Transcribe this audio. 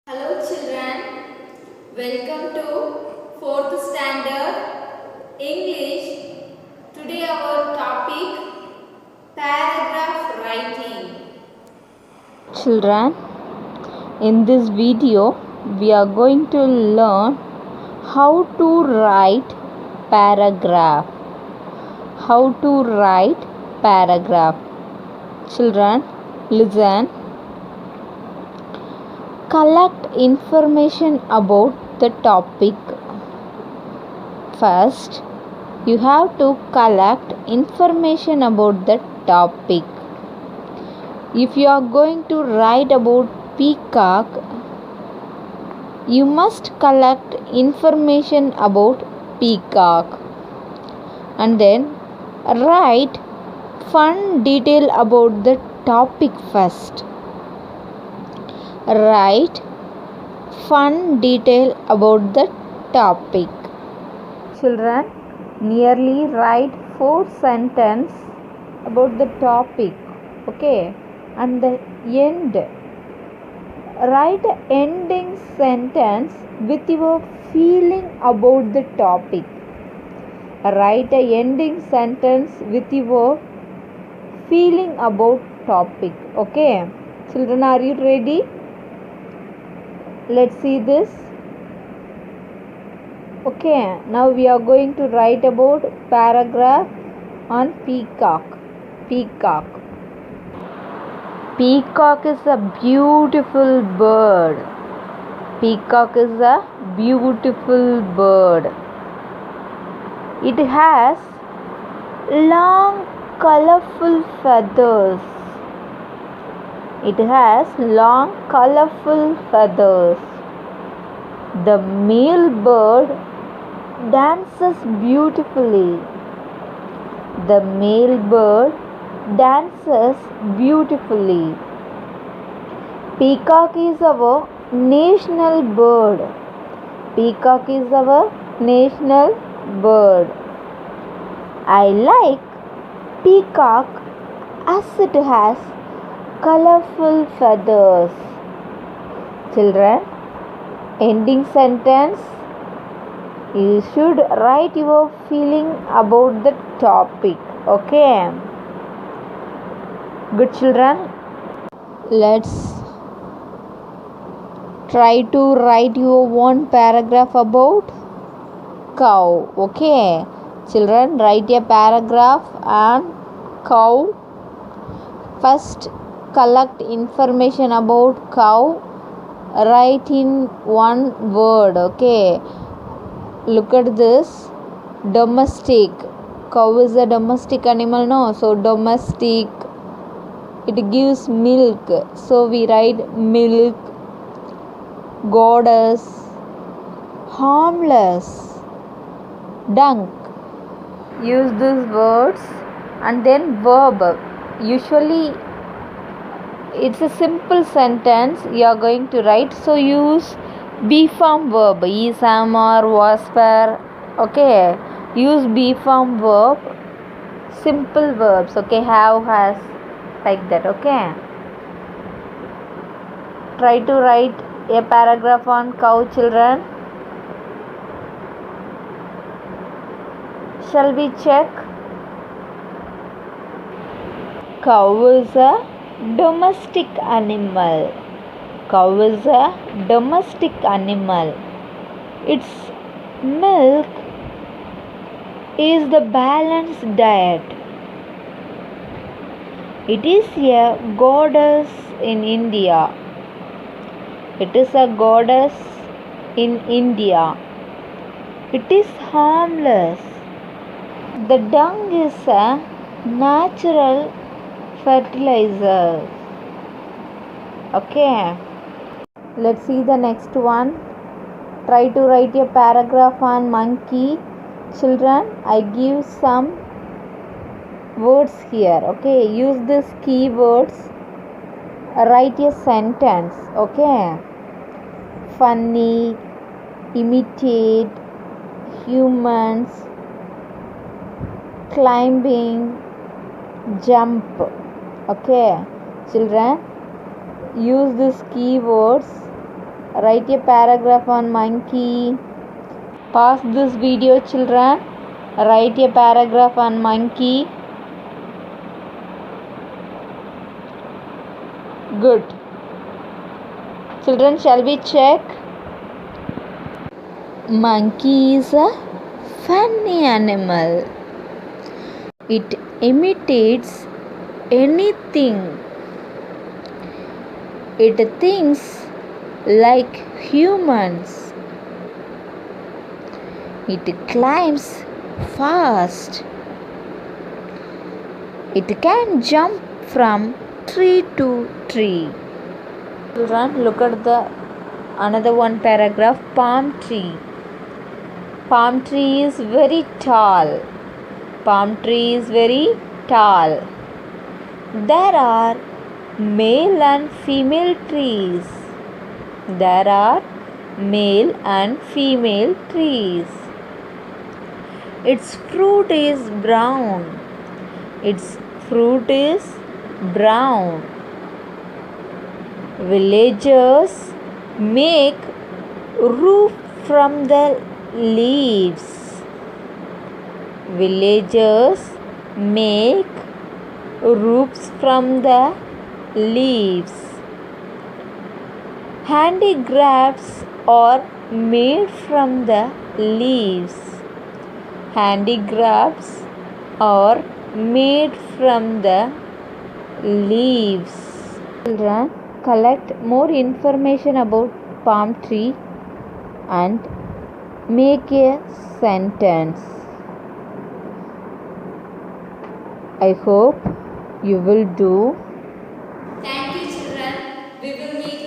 Hello children, welcome to 4th standard English. Today our topic paragraph writing. Children, in this video we are going to learn how to write paragraph. How to write paragraph. Children, listen. Collect information about the topic. First, you have to collect information about the topic. If you are going to write about peacock, you must collect information about peacock and then write fun detail about the topic first. Write fun detail about the topic. Children, nearly write 4 sentences about the topic. Okay, and the end. Write an ending sentence with your feeling about the topic. Write an ending sentence with your feeling about topic. Okay, children, are you ready? Let's see this. Okay, now we are going to write about paragraph on peacock. Peacock. Peacock is a beautiful bird. Peacock is a beautiful bird. It has long colorful feathers. It has long colorful feathers. The male bird dances beautifully. The male bird dances beautifully. Peacock is our national bird. Peacock is our national bird. I like peacock as it has colorful feathers. Children, ending sentence, you should write your feeling about the topic. Okay, good children, let's try to write your one paragraph about cow. Okay, children, write a paragraph on cow. First, collect information about cow. Write in one word. Okay, look at this. Domestic. Cow is a domestic animal, no? So domestic. It gives milk. So we write milk. Goddess. Harmless. Dunk. Use these words and then verb. Usually it's a simple sentence you are going to write, so use be form verb. Is, am, or, was, were. Okay, use be form verb, simple verbs. Okay, have, has, like that. Okay, try to write a paragraph on cow, children. Shall we check? Cow is a domestic animal. Cow is a domestic animal. Its milk is the balanced diet. It is a goddess in India. It is a goddess in India. It is harmless. The dung is a natural fertilizer. Okay, let's see the next one. Try to write a paragraph on monkey. Children, I give some words here. Okay, use these keywords. Write a sentence. Okay, funny, imitate, humans, climbing, jump. Okay, children, use these keywords. write a paragraph on monkey. Pause this video, children. Write a paragraph on monkey. Good. Children, shall we check? Monkey is a funny animal. It imitates anything. It thinks like humans. It climbs fast. It can jump from tree to tree. Children, look at the another one paragraph. Palm tree. Palm tree is very tall. Palm tree is very tall. There are male and female trees. There are male and female trees. Its fruit is brown. Its fruit is brown. Villagers make roof from the leaves. Villagers make roofs from the leaves. Handicrafts are made from the leaves. Handicrafts are made from the leaves. Children, collect more information about palm tree and make a sentence. I hope you will do. Thank you, children. We will meet